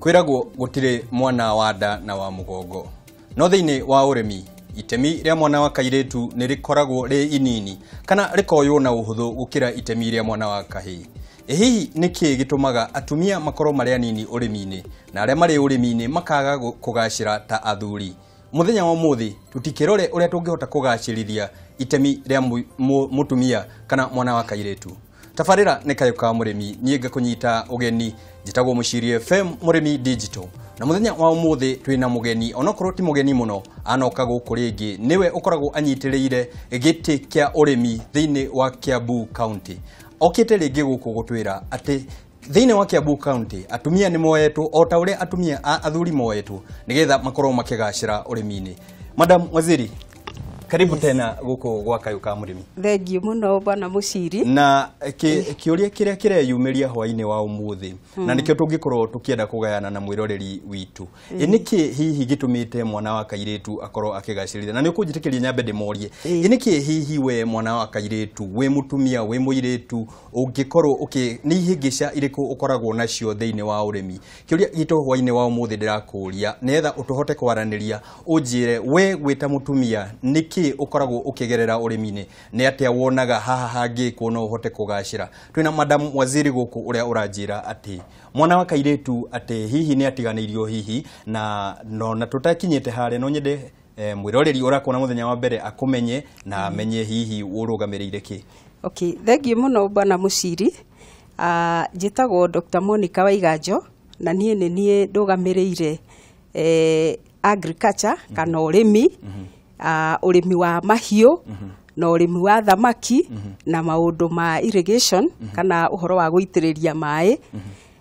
kwiragwo gutire mwana wa nda na wa mugongo no thiini wa urimi itemi ria mwana wa kairitu ni rikoragwo ri inini kana rikoywo na uhuthu gukira itemi ria mwana wa kahii. Hihi niki gitumaga atumia makoro maria nini urimi-ini na aria mari urimi-ini makaga kugacira ta athuri? Muthenya wa muthi tutikirore uria tungihota kugacirithia itemi ria mutumia kana mwana wa kairitu. Tafarira ni Kayu Ka Murimi, nie ngakunyita ugeni jitagwo Muchiri FM Murimi Digital. Na muthenya wa umuthi twina mugeni onokorwo ti mugeni muno anoka guku ringi niwe ukoragwo anyitiriire giti kia urimi thiini wa Kiambu County. Okite ringi guku gutwira ati thiini wa Kiambu County atumia ni moetwo o ta uria atumia athuri moetwo nigetha makorwo makigacira urimi-ini. Madam Waziri, karibu tena guku gwa Kayu Ka Murimi. Thank you muno bwana Muchiri. Na kiuria kiria kireyumiria hwaini wa umuthi na nikio tungikorwo tukienda kugayana na mwiroreri witu. Niki hihi gitumite mwana wa kairitu akorwo akigacirithia na nikunjitikiria nyambe ndimorie. Niki hihi we mwana wa kairitu we mutumia we muiritu ungikorwo ni higisha iriku ukoragwo nacio thiini wa urimi? Kiuria gitu hwaini wa umuthi ndirakuria netha utuhote kwaraniria unjire we gwita mutumia niki ukoragwo ukigerera urimi-ini ni atia wonaga haha hangi kuona uhote kugacira? Twina Madam Waziri guku uria uranjira ati mwana wa kairitu ati hihi ni atiganirio hihi na tutakinyite hare no nyende mwiroreri urakona muthenya wa mbere akumenye na amenye hihi urugamirire ki. Okay, thank you muno bwana Muchiri. Jitagwo Dr. Monical Waiganjo na nie ndugamirire agriculture kana urimi, urimi wa mahiu na urimi wa thamaki na maundu ma irrigation kana uhoro wa guitiriria mai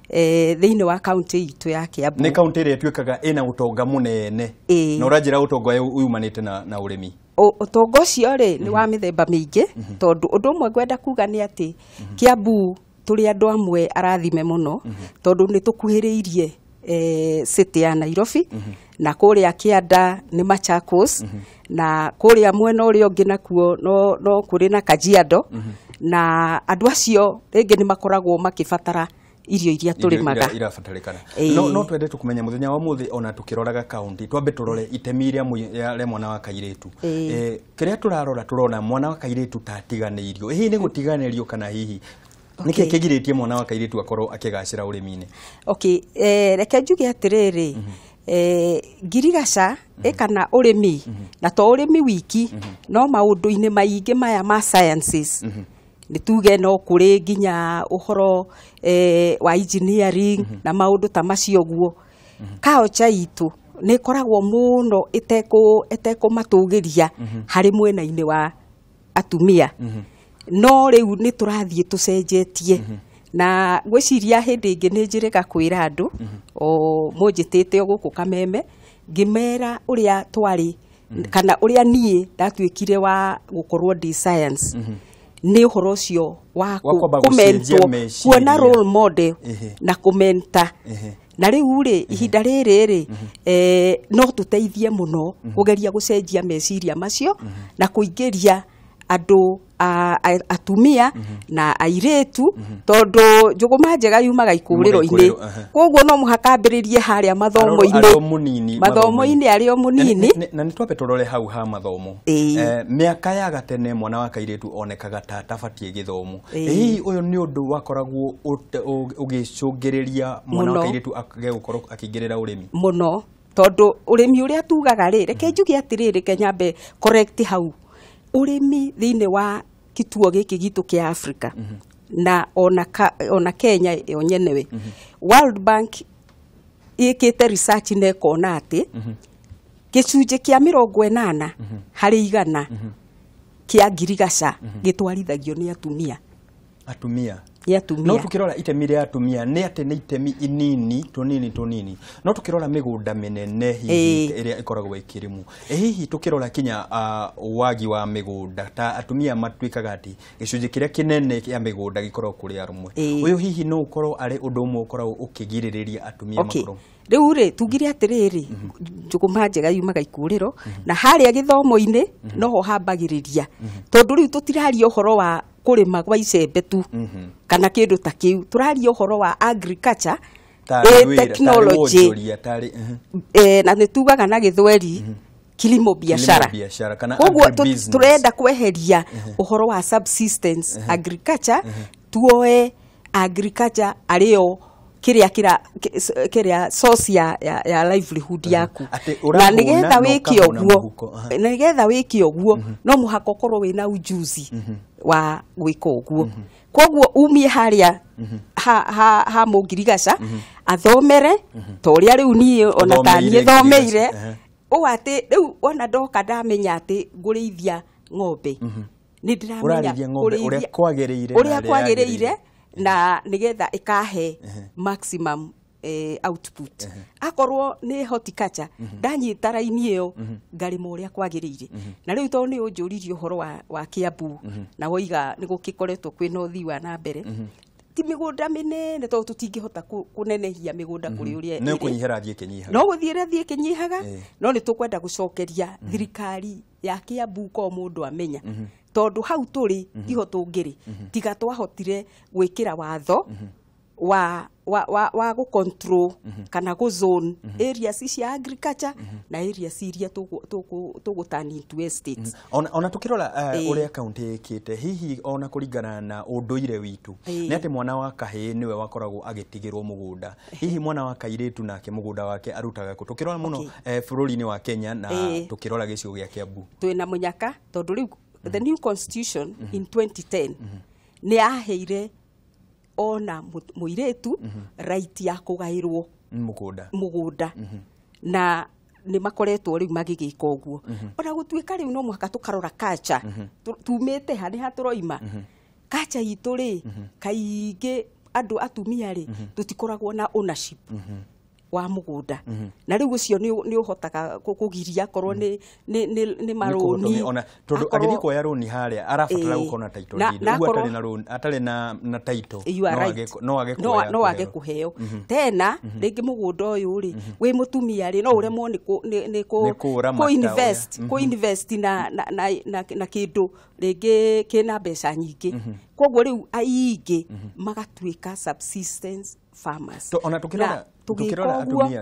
thiini wa county itu ya Kiambu. Ni county ire twikaga ina utonga munene na uranjira utonga uyumanite na urimi? Utonga ucio ri ni wa mithemba mingi tondu undu umwe gwenda kuga ni ati Kiambu turi andu amwe arathime muno tondu ni tukuhiriirie city ya Nairobi na kuria Kianda ni Machakos na kuria mwena uria ungi nakuo no kuri na Kajiado na andu acio ringi ni makoragwo makibatara irio iria turimaga irabatarikana. No twende tukumenya muthenya wa muthi ona tukiroraga county twambe turore itemi ria mwana wa kairitu. Kiria turona mwana wa kairitu tatiganirio hihi ni gutiganirio kana hihi niki kigiritie mwana wa kairitu akorwo akigacira urimi-ini? Okay, reke njuge atiriri ngirigaca kana urimi na to urimi wiki no maundu-ini maingi maya ma sciences ni tuge no kuri nginya uhoro wa engineering na maundu ta macio guo kaocha itu ni koragwo muno iteko matugiria hari mwena-ini wa atumia no riu ni turathie tucenjetie na gwiciria hindi ingi ni njirika kwira andu o munjitite guku kameme ngimera uria twari kana uria nie ndatwikire wa gukorwo di science ni uhoro ucio wa kumentwo kuona role model na kumenta na riu ri ihinda riri no tuteithie muno kugeria gucenjia meciria macio na kuingiria andu atumia na airitu tondu njuguma njega yumaga ikuriro-ini koguo no muhakambiririe haria mathomo-ini ario munini na nitwape turore hau ha mathomo. Miaka ya gatene mwana wa kairitu onekaga ta tabatie githomo. Hihi uyu ni undu wakoragwo ugicungiriria mwana wa kairitu agegukorwo akingirira urimi muno tondu urimi uria tugaga ri reke njuge atiriri kenyambe correct hau urimi thiini wa kituo giki gitu kia Africa na ona Kenya yonyenewe World Bank ikite research ne kona ati gicunje kia 80 hari 100 kia ngirigaca gitwarithagio ni atumia. No tukirora itemi ria atumia ni ati ni itemi inini tunini no tukirora migunda minene hihi iria ikoragwo ikirimu hihi tukirora kinya wagi wa migunda ta atumia matwikaga ati gicunje kiria kinene kia migunda gikoragwo kuri arumwe uyu hihi no ukorwo ari undu umwe ukoragwo ukigiririria atumia makoro? Riu ri tugire atiriri njuguma njega yumaga ikuriro na haria githomo-ini noho hambagiriria tondu riu tutiraria uhoro wa kurima gwa icembe tu kana kindu ta kiu turaria uhoro wa agriculture technology na nitugaga na githweri kilimo biashara koguo turenda kweheria uhoro wa subsistence agriculture tuoe agriculture areo kiria source ya livelihood yaku na nigetha wiki oguo no muhako korwo wina ujuzi wa gwika oguo koguo umie haria ha mugirigaca athomere toria riu ni ona tanie thomeire o ati riu ona ndoka ndamenya ati ngurithia ng'ombe ni ndiramenya uria kwagereire na nigetha ikahe maximum output akorwo ni horticulture ndanyita raini iyo ngarima uria kwagereire na riu to ni unjuririe uhoro wa Kiambu na woiga ni gukikoretwo kwina uthii wa na mbere ti migunda minene to tutingihota kunenehia migunda kuri uria no kunyihira thie kinyihaga no guthiira thie kinyihaga no ni tukwenda gucokeria thirikari ya Kiambu ko mundu amenya tondu hau turi iho tungiri tiga twahotire gwikira watho wa go control kana go zone areas cia agriculture na areas iria tugu turn into estates ona tukirora uria county ikite hihi ona kuringana na unduire witu ni ati mwana wa kahii niwe wakoragwo agitigirwo mugunda hihi mwana wa Kairitu nake mugunda wake arutaga ku tukirora muno bururi-ini wa Kenya na tukirora gicigo gia Kiambu twina munyaka tondu riu the new constitution in 2010 ni aheire ona muiretu right ya kugairwo mugunda na ni makoretwo riu magigika oguo ona gutuika riu no muhaka tukarora culture tumete hani haturoima culture itu ri kaingi andu atumia ri tutikoragwo na ownership wa mugunda na riu ucio ni uhotaga kugiria korwo ni maroni ona tondu agithi kuoya roni haria arafatara gukona title deed atari na title no age kuheo tena ringi mugunda uyu ri wi mutumia ri no uremwo ni ku invest na kindu ringi kina mbeca nyingi koguo riu aingi magatuika subsistence farmers ona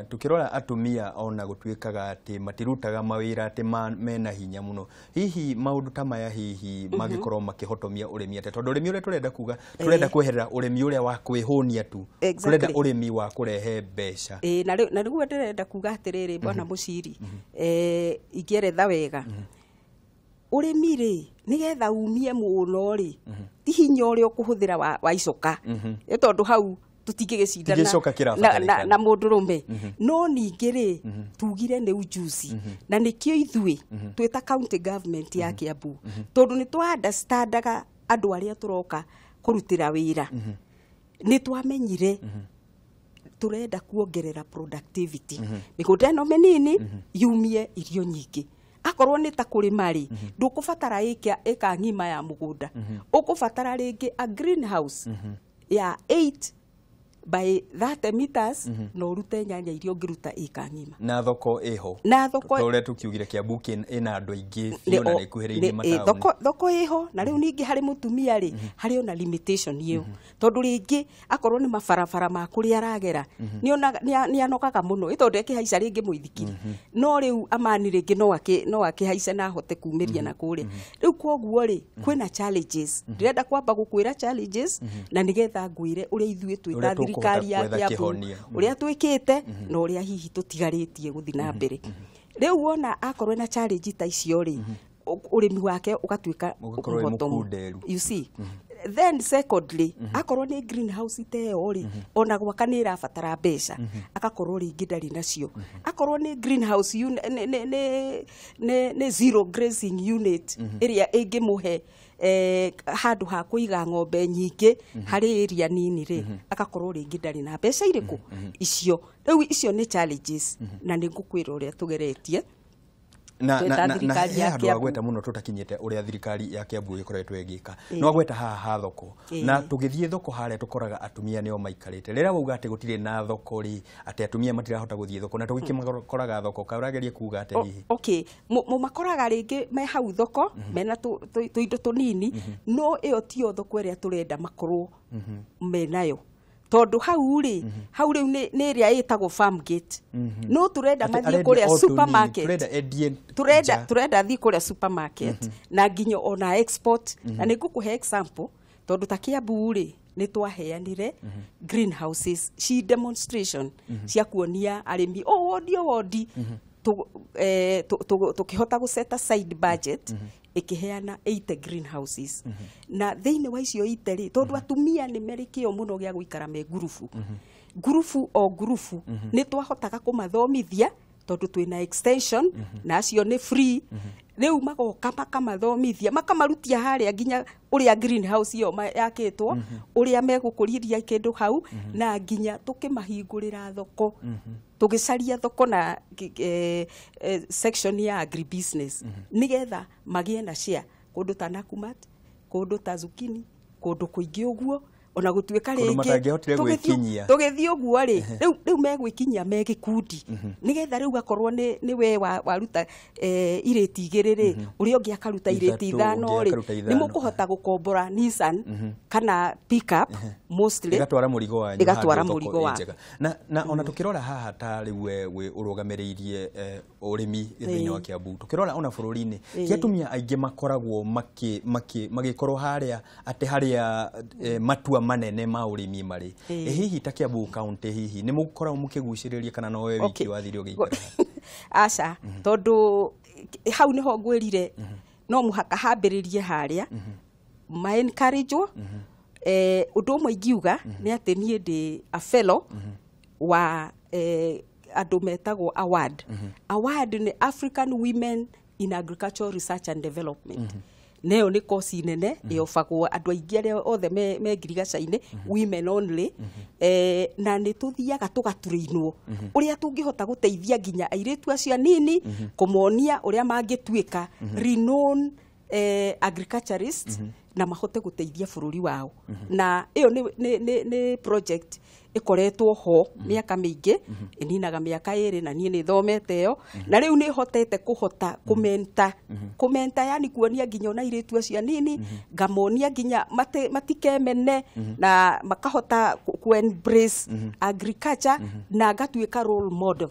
tukirora atumia ona gutuikaga ati matirutaga mawira ati mena hinya muno hihi maundu ta maya hihi magikorwo makihotomia urimi ate tondu urimi uria turenda kuga turenda kweherera urimi uria wa kwihunia tu turenda urimi wa kurehe mbeca na riu ndirenda kuga atiriri bwana Muchiri ingieretha wega urimi ri nigetha umie muno ri ti hinya uria ukuhuthira wa icoka tondu hau tutingigicindana na mundurume no ningiri tugire ni ujuzi na nikio ithui twita county government ya Kiambu tondu ni twa understandaga andu aria turoka kurutira wira ni twamenyire turenda kuongerera productivity migunda no menini yumie irio nyingi akorwo ni ta kurima ri ndukubatara eka ngima ya mugunda ukubatara ringi a greenhouse ya 8 by 30 meters no rute nyanya irio ngiruta eka ngima na thoko iho na thoko tore tukiugire Kiambu ina andu aingi fiona ni kuhiriire mataoni thoko iho na riu ningi hari mutumia ri hari ona limitation iyo tondu ringi akorwo ni mabarabara ma kuri aragera ni anokaga muno itondu ekihaica ringi muithikiri no riu amani ringi no akihaica na hote kumiria na kuri riu koguo ri kwina challenges ndirenda kwamba gukwira challenges na nigetha ngwire uria ithuĩ twita thirikari ya Kiambu uria twikite na uria hihi tutigaritie guthi na mbere riu wona akorwo na challenge ta icio ri urimi wake ugatuika umuhotomu you see then secondly akorwo ni greenhouse iteo ri ona gwaka ni irabatara mbeca akakorwo ringi ndari nacio akorwo ni greenhouse ne zero grazing unit area ingimuhe handu ha kuiga ng'ombe nyingi hari area nini ri akakorwo ringi ndari na mbeca iriku icio riu icio ni challenges na ni ngukwira uria tugeretie na handu agweta muno tutakinyite uria thirikari ya Kiambu ikoretwo igika no agweta haha thoko na tugithie thoko haria tukoraga atumia nio maikarite rira wauga ati gutire na thoko ri ati atumia matirahota guthie thoko na tugikimakoraga thoko kauragerie kuga ati hihi okay mu makoraga ringi me hau thoko mena tuindo tunini no iyo tio thoko iria turenda makorwo menayo tondu hau ri nä ria ätagwo farm gate no turenda mathie kuria supermarket turenda thie kuria supermarket na nginyo ona export na nä ngũkũhe example tondu ta Kiambu ri nä twaheanire greenhouses ci demonstration cia kuonia arimi wondi tukihota gũset aside budget ikiheana 80 greenhouses na thiini wa icio 80 ri tondu atumia ni merikio muno gia guikara me gurufu ni twahotaga kumathomithia tondu twina extension na acio ni free riu magoka makamathomithia makamarutia haria nginya uria greenhouse iyo yakitwo uria megukuriria kindu hau na nginya tukimahingurira thoko tugicaria thoko na section ya agribusiness nigetha magie na share kundu ta Nakumatt kundu ta Zukini kundu kuingi uguo ona gutuika ringi tugithii uguo ri riu megwikinyia megikundi nigetha riu gakorwo ni we waruta ireti igiri ri uria ungi akaruta ireti 5 ri ni mukuhota gukombora Nissan kana pickup mostly igatwara murigo wanyu na ona tukirora haha ta riu we urugamiriirie urimi thiini wa Kiambu tukirora ona bururi-ini kiatumia aingi makoragwo magikorwo haria ati haria matua manene ma urimi mari hihi ta Kiambu county hihi ni mukorwo mukiguciriria kana no we wiki wathire ugiikara aca tondu hau niho ngwirire no muhaka hambiririe haria ma encouragewo undu umwe ingiuga ni ati nie ndi a fellow wa andu metagwo award ni African Women in Agricultural Research and Development neo ni kosi nene yofagwo andu aingi aria othe me ngirigaca-ini women only na ni tuthiaga tugaturinwo uria tungihota guteithia nginya airitu acio nini kumonia uria mangituika renowned agriculturists na mahote guteithia bururi wao na iyo ni project ikoretwo ho miaka mingi ininaga miaka 2 na nie ni thomete yo na riu ni hotete kuhota kumenta yani kuonia nginya ona iritu acio nini ngamonia nginya matikemene na makahota ku embrace agriculture na gatuika role model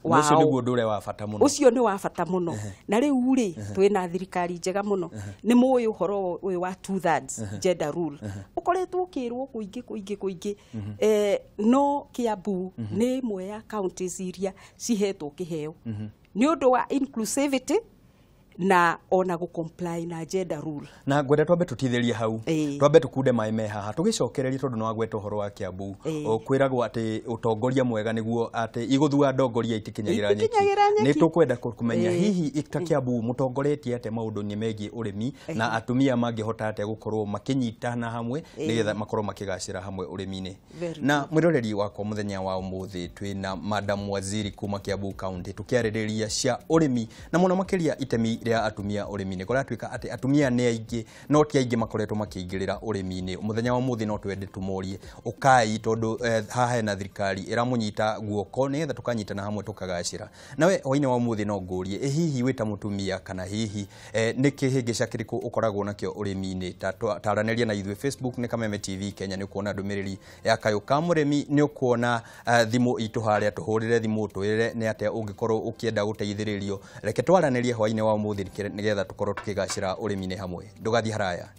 ucio niguo ndure wa bata muno ucio ni wa bata muno na riu ri twina thirikari njega muno ni muyi uhoro uyu wa 2/3 gender rule ukoretwo kirwo kuingi no Kiambu ni imwe ya counties iria cihetwo kiheo ni undu wa inclusivity na ona gu comply na gender rule na ngwenda twambe tutithiria hau twambe tukunde mai me haha tugicokereria tondu no agweta uhoro wa Kiambu kwiragwo ati utongoria mwega niguo ati iguthua ndongoria itikinyagira nyeki ni tukwenda kumenya hihi ita Kiambu mutongoretie ate maundu-ini megie urimi na atumia mangihota ate gukorwo makinyitana hamwe nigetha makorwo makigacira hamwe urimi-ini na mwiroreri wakwa muthenya wa umuthi twina Madam Waziri kuma Kiambu county tukiaririria cia urimi na muno makiria itemi ria atumia urimi-ini kuratuika ati atumia ni aingi no ti aingi makoretwo makiingirira urimi-ini muthenya wa muthi no twende tumorie ukai tondu haha na thirikari iramunyita guoko nigetha tukanyitana hamwe tukagacira nawe hoine wa muthi no ngurie hihi wita mutumia kana hihi ni kihingica kiriku ukoragwo nakio urimi-ini taranĩria na ithuĩ Facebook ni Kameme TV Kenya ni kuona ndumiriri ya Kayu Ka Murimi ni ukuona thimu itu haria tuhurire thimu twire ni atia ungikorwo ukienda guteithiririo reke twaranĩrie hoine wa muthi nigetha tukorwo tukigacira urimi-ini hamwe ndugathi haraya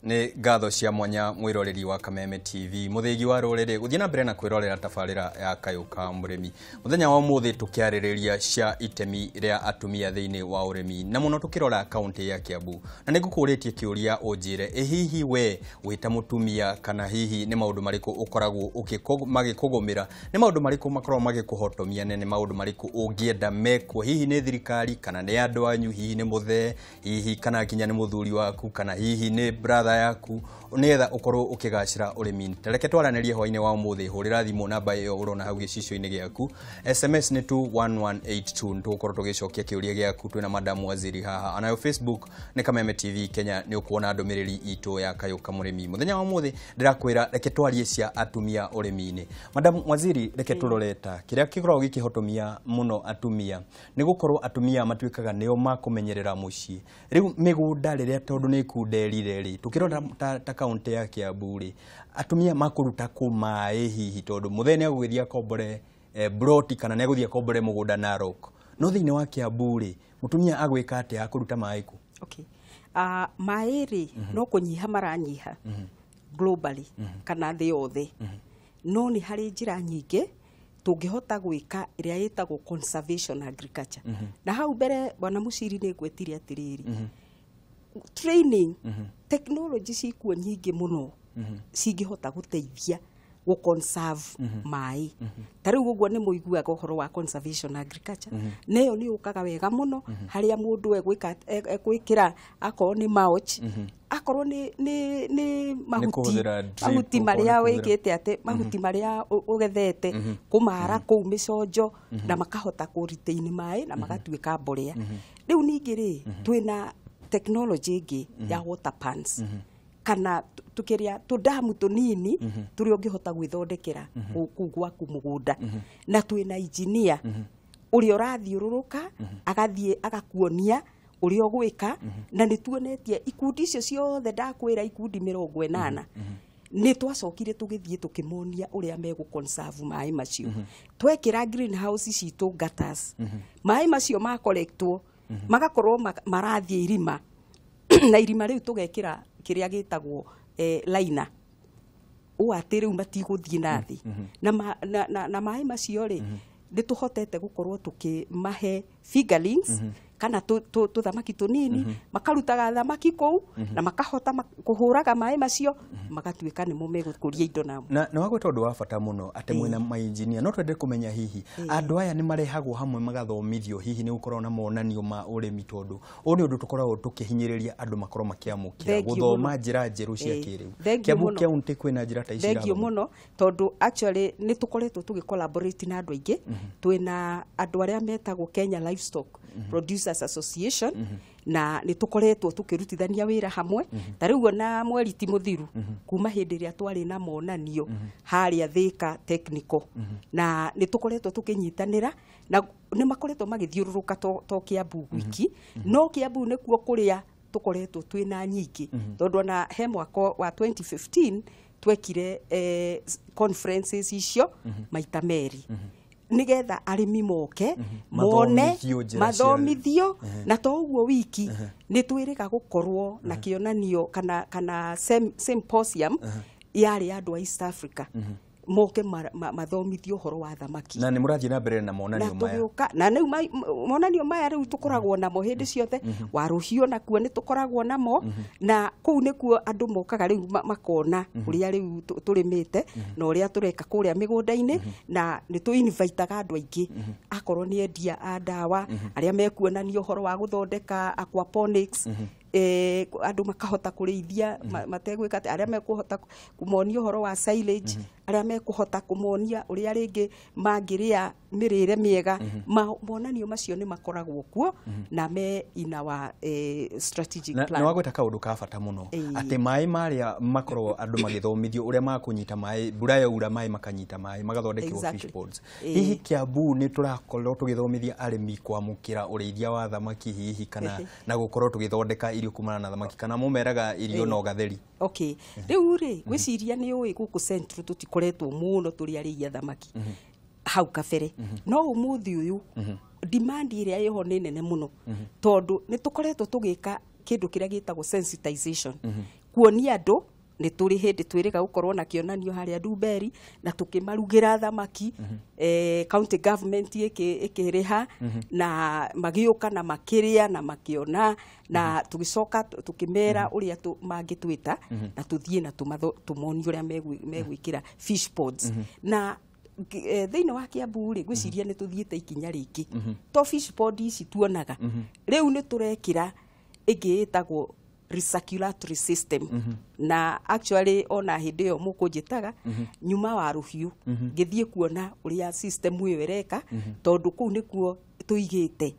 ni ngatho cia mwanya mwiroreri wa Kameme TV muthigi wa ruriri guthie na mbere na kwirorera tabarira ya Kayu Ka Murimi muthenya wa muthi tukiaririria cia itemi ria atumia thiini wa urimi na muno tukirora county ya Kiambu na ningukuritie kiuria unjire hihi we wita mutumia kana hihi ni maundu mariku ukoragwo magikugumira ni maundu mariku makorwo magikuhotomia ni maundu mariku ungienda mekwo hihi ni thirikari kana ni andu anyu hihi ni muthe hihi kana kinya ni muthuri waku kana hihi ni brother yaku nietha ukorwo ukigacira urimi. Reke twaranĩrie hwainĩ wa umuthi, hurira thimu namba iyo urona hau gicicio-inĩ giaku. SMS ni 21182 ntukorwo tugicokia kiuria giaku. Twina Madam Waziri haha, anayo Facebook ni Kameme TV Kenya, ni ukuona ndumiriri itu ya Kayu Ka Murimi. Muthenya wa umuthi ndirakwira reke twarie cia atumia urimi-ini. Madam Waziri, reke turoreta kiria kikoragwo gikihotomia muno atumia ni gukorwo atumia matuikaga nio makumenyerera mucii. Riu migunda riria tondu ni kunderire ri tukirora ta kaunti ya Kiambu ri atumia makuruta kumai hihi tondu muthenya agugithia kombore broti kana ne guthia kombore mugunda Narok. No thiini wa Kiambu ri mutumia agwika ati akuruta mai ku? Okay. Mai ri no kunyiha maranyiha globally kana thi yothe. No ni hari njira nyingi tungihota gwika iria yetagwo conservation agriculture. Na hau mbere bwana Muchiri ni gwetire atiriri. Training, technology cikuo nyingi muno cingihota guteithia go conserve mai. Tariu guguo ni muiguaga uhoro wa conservation agriculture. Neyo ni ukaga wega muno haria mundu egwikira akorwo ni mulch, akorwo ni mahuti maria wikite ate mahuti maria ugethete kumara kuu miconjo na makahota kuritain mai na magatuika mborea. Riu ningi ri twina technology ingi ya water pans kana tukiria tudamu tunini turi ungihota gwithondekera kugwaku mugunda na twina engineer uri urathiururuka agathie agakuonia uri ogwika na nituonetie ikundi icio ciothe ndakwira ikundi 80 ni twacokire tugithie tukimonia uria megu conserve mai macio twekira greenhouse citu gutters mai macio ma collectwo magakorwo marathie irima na irima riu tugekira kiria gitagwo laina u ati riu matiguthie nathi na mai macio ri nituhotete gukorwo tukimahe fingerlings kana tuthamaki tunini makarutaga thamaki kou na makahota kuhuraga mai macio magatuika ni mumegukuria indo namo. Na wagwe tondu wa bata muno ate mwena ma engineer no twende kumenya hihi andu aya ni marehagwo hamwe magathomithio hihi ni gukorwo na monanio ma urimi tondu oni undu tukoragwo tukihinyiriria andu makorwo makiamukira guthoma njira njeru cia kiriu. Kiambu county kwina njira ta ici thengio muno tondu actually ni tukoretwo tugicollaborate na andu aingi. Twina andu aria metagwo Kenya Livestock Producers Association na ni tukoretwo tukirutithania wira hamwe. Tariu na mweri ti muthiru kuma hindi ria twari na monanio haria Thika Technical na ni tukoretwo tukinyitanira na ni makoretwo magithiururuka to Kiambu wiki no Kiambu ni kuo kuria tukoretwo twina nyingi tondu na he mwaka wa 2015 twekire conferences icio maita meri nigetha arimi moke mone mathomithio na to uguo wiki ni twiriga gukorwo na kionanio kana symposium yari andu a East Africa moke mathomithio horo wa thamaki na ni murathie na mbere na monanio maya na riu monanio maya riu tukoragwo namo hindi ciothe wa ruhio na kuo ni tukoragwo namo na kuu nikuo andu mokaga riu makona uria riu turimite na uria tureka kuria migunda-ini na ni tu invitaga andu aingi akorwo ni endia a ndawa aria mekuonanio horo wa guthondeka aquaponics andu makahota kurithia mategwika aria mekuhota kumonio horo wa silage aria mekuhota kumonia uria ringi mangiria mirire miega monanio macio ni makoragwo kuo na me ina wa strategic plan na wagweta kaundu ka bata muno ati mai maria makorwo andu magithomithio uria makunyita mai mbura yaura mai makanyita mai magathondekirwo fish ponds. Hihi Kiambu ni turakorwo tugithomithia arimi kwamukira urithia wa thamaki hihi kana na gukorwo tugithondeka irio kumana na thamaki kana mumeraga irio no gatheri? Okay, riu ri gwiciria ni ui guku central tutikoretwo muno turi ariya thamaki hau kabere no umuthi uyu demand iria yeho ni nene muno tondu ni tukoretwo tugika kindu kiria gitagwo sensitization kuonia andu ni turi hindi twiriga gukorwo na kionanio haria Dumberi na tukimarugira thamaki county government ikiriha na magiuka na makiria na makiona na tugicoka tukimera uria mangitwita na tuthie na tumonio uria megwikira fish ponds na thiini wa Kiambu ri gwiciria ni tuthiete ikinya riki to fish pond ici tuonaga riu ni turekira ingi itagwo recirculatory system na actually ona hindi yo mukunjitaga nyuma wa ruhiu ngithie kuona uria system iyo ireka tondu ku nikuo tuigite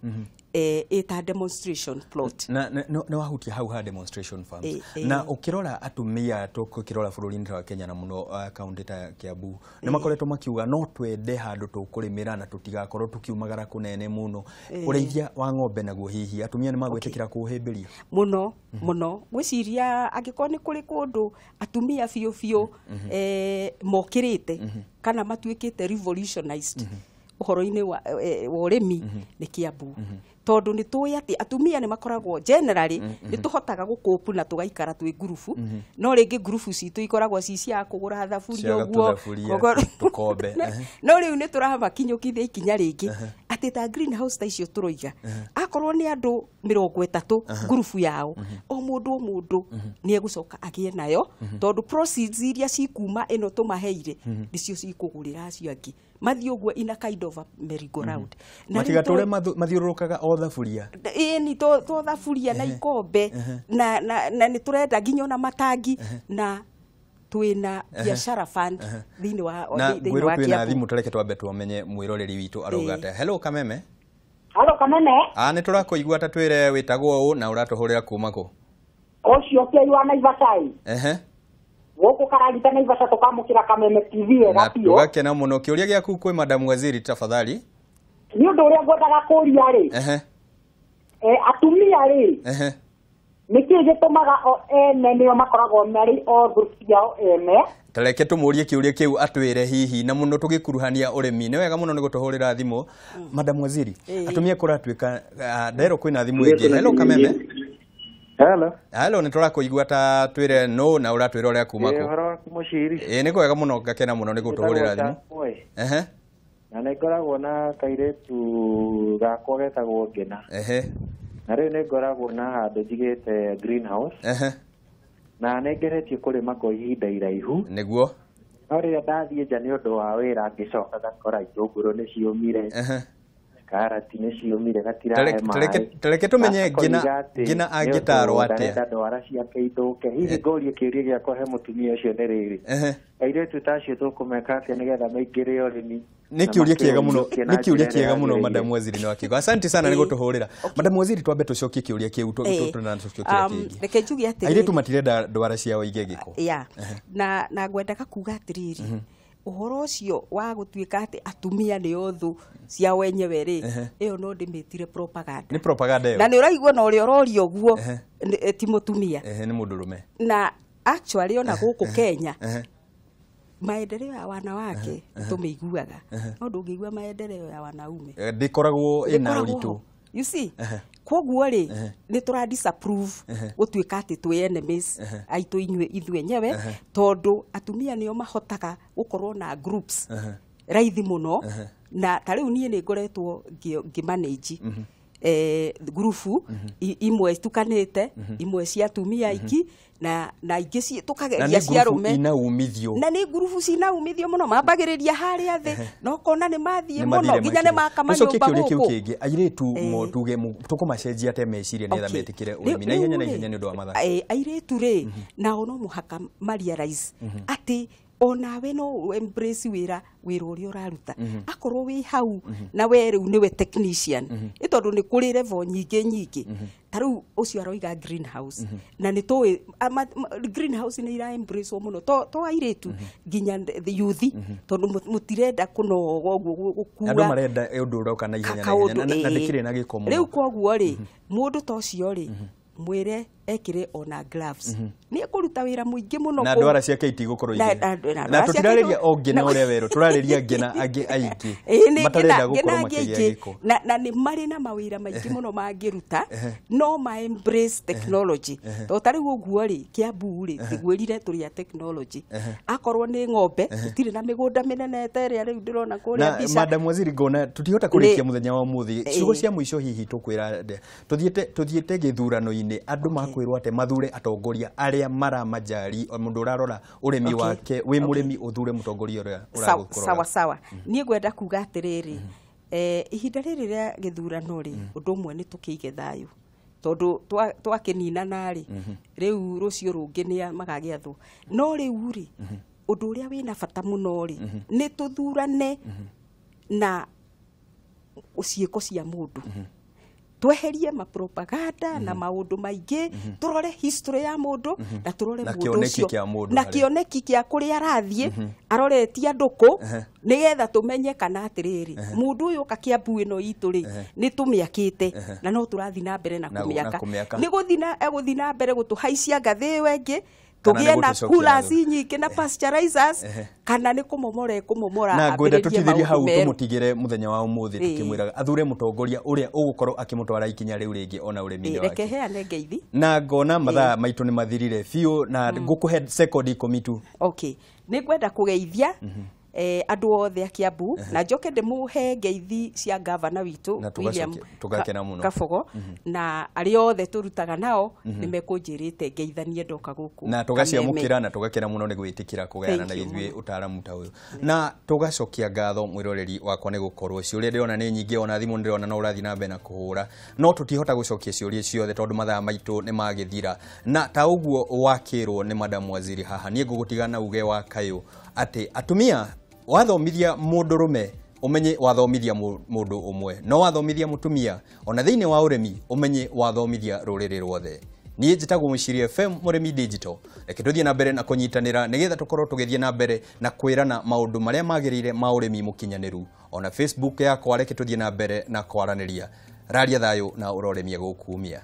eta demonstration plot na wahutia hau ha demonstration farms na ukirora atumia tukirora bururi-ini wa Kenya na muno county ta Kiambu ni makoretwo makiuga no twende handu tukurimira na tutigakorwo tukiumagara kunene muno ureithia wa ng'ombe naguo hihi atumia ni magwetikira kuhimbiria muno gwiciria angiko ni kuri kundu atumia fiu mokirite kana matuikite revolutionized uhoro-ini wa urimi ni Kiambu tondu ni tuwi ati atumia ni makoragwo generally ni tuhotaga gukupu na tugaikara twi gurufu no ringi gurufu citu ikoragwo ci cia kugura thaburia uguo tukombe no riu ni turahama kinyukithia ikinya ringi ati ta greenhouse ta icio turoiga akorwo ni andu 30 gurufu yao o mundu ni egucoka agie nayo tondu proceeds iria cikuma ino tumaheire nicio cikugurira acio angi mathio guo ina kind of a merry-go-round matigature mathiururukaga o thaburia ni to thaburia na ikombe na ni turenda nginya na matangi na twina biashara fund thini wa Kiambu na thimu tureke twambe tumenye mwiroreri witu arugate hello Kameme ni turakuigua ta twire witagwo u na uratuhurira kuma ku ocio ke wa Naivasai Woko karagita Naivasha tukamukira Kameme TV gatio tugakena muno kiuria giaku kwi madam waziri tafadhali ni undu uria ngwendaga kuria ri atumia ri niki gitumaga o ene nio makoragwo mari o group yao ene tareke tumurie kiuria kiu atwire hihi na muno tugikuruhania urimi ni wega muno ni gutuhurira thimu madam waziri atumia kuratwika ndero kwina thimu ingi hello Kameme hello ni turakuigua ta twire no na uratwira uria kuma ku horo ku Muchiri ni kwega muno ngakena muno ni gutuhurira thimu na nä ngoragwo na kairitu gakwa getagwo Ngena na rä u nä ngoragwo na handå njigä greenhouse na nä ngeretie kå rä ma kwa ihinda iraihu niguo no rä a ndathiä nja nä å ndå wa wä ra ngä coka gakora itångå rå nä ciåmire karati nä ciåmire gatirahe maä tareke tumenye Ngina angitarwo atia ndwara ciake ithũke hihi ngorie kĩũria gĩakwa he mũtumia ũcio nĩ rĩrĩ airĩtu ta acio tũkũmeka atĩa nĩgetha maingĩre ũrĩmi ni kiuria kiega muno madam waziri no akigo asante sana ni gutuhurira madam waziri twambe tucokie kiuria kiu tucokie kingi reke njuge atiri airetu matirenda ndwara ciao igegiko na ngwendaga kuga atiriri uhoro ucio wa gutuika ati atumia ni othu cia wenyewe ri iyo no ndimitire propaganda ni propaganda na ni uraigua no uri ororio guo ti mutumia ni mundurume na actually ona guku Kenya maendeleo ya wanawake tumeiguaga no ndungigua maendeleo ya wanaume ndikoragwo ina uritu you see koguo ri ni tura disapprove gutuika ati twi enemies aitu ithuĩ nyewe tondu atumia nio mahotaga gukorwo na groups raithi muno na tariu nie ni ngoretwo ngimanage grupu imwe tukanite imwe cia atumia iki na ingi ci tukageria cia rume ina umithio na ni grupu cina umithio muno mambagiriria haria thi no kona ni mathie muno ginya ni makamanyumba guku kingi airetu mo tuge tukumacenjia te meciria ni tha metikire urimi na ihenya ni undu wa matha airetu ri na ono muhaka realize ati onawe no embrace wira uria uraruta akorwo wi hau na we riu niwe technician itondu ni kuri level nyingi tariu ucio aroiga greenhouse na ni to greenhouse ni ira embrace muno to airetu ginya the youth tondu mutirenda kunoga uguo gukura andu marenda undu uroka na ihenya na ndikire na gikomo riu koguo ri mundu to cio ri mwire ekire ona gloves ni kuruta wira muingi muno na ndwara ciake itigukorwo ige na tutirareria o Ngena uria weru turareria Ngena angi aingi matarenda gukorwo makigia giko na ni mari na mawira maingi muno mangiruta no ma embrace technology to tari uguo ri Kiambu ri tigwirire turia technology akorwo ni ng'ombe tutire na migunda minene tere riu ndirona kuria bica madam waziri ngona tutihota kurikia muthenya wa muthi ciugo cia muico hihi tukwira tuthiete githurano-ini andu makwirwo ate mathure atongoria aria maramajari mundu urarora urimi wake wi murimi uthure mutongoria uria uragukora sawa nie ngwenda kuga atiriri ihinda riri ria githurano ri undu umwe ni tukiige thayu tondu twakinina nari riu rucio rungi ni magagiathwo no riu ri undu uria wina bata muno ri ni tuthurane na uciiko cia mundu tweherie propaganda na maundu maingi turore history ya mundu na turore mundu ucio na kioneki kia kuria arathie aroretie nduku nigetha tumenye kana atiriri mundu uyu kakiambu ino itu ri ni tumiakite na no turathi na mbere na kumiaka ni guthina mbere gutuhaicia ngathi wengi tugie na coolers nyingi na pasteurizers kana ni kumomora na ngwenda tutithirie hau tumutigire muthenya wa umuthi tukimwiraga athure mutongoria uria ugukorwo akimutwara ikinya riu ringi ona urimi wake reke heane ngeithi na ngona mathaa maitu ni mathirire fiu na ngukuhe second 10 tu. Okay, ni ngwenda kugeithia andu othe a Kiambu na njoke ndimuhe ngeithi cia governor witu William tugakena muno Kabogo na ari othe turutaga nao nimekunjirite ngeithanie ndoka guku na tugaciamukira na tugakena muno ni gwitikira kugayana na ithuĩ utaramu ta uyu na tugacokia ngatho mwiroreri wakwa ni gukorwo ciuria ndiona ni nyingi ona thimu ndirona no urathi na mbere na kuhura no tutihota gucokia ciuria ciothe tondu mathaa maitu ni magithira na ta uguo wakirwo ni madam waziri haha nie ngugutigana uge wa Kayu ati atumia wathomithia mundurume umenye wathomithia mundu umwe no wathomithia mutumia ona thiini wa urimi umenye wathomithia ruriri rwothe nie njitagwo Muchiri FM Murimi Digital reke tuthie na mbere na kunyitanira nigetha tukorwo tugithie na mbere na kwirana maundu maria magirire ma urimi mukinyaniru ona Facebook yakwa reke tuthie na mbere na kwaraniria raria thayo na uroremia gukumia.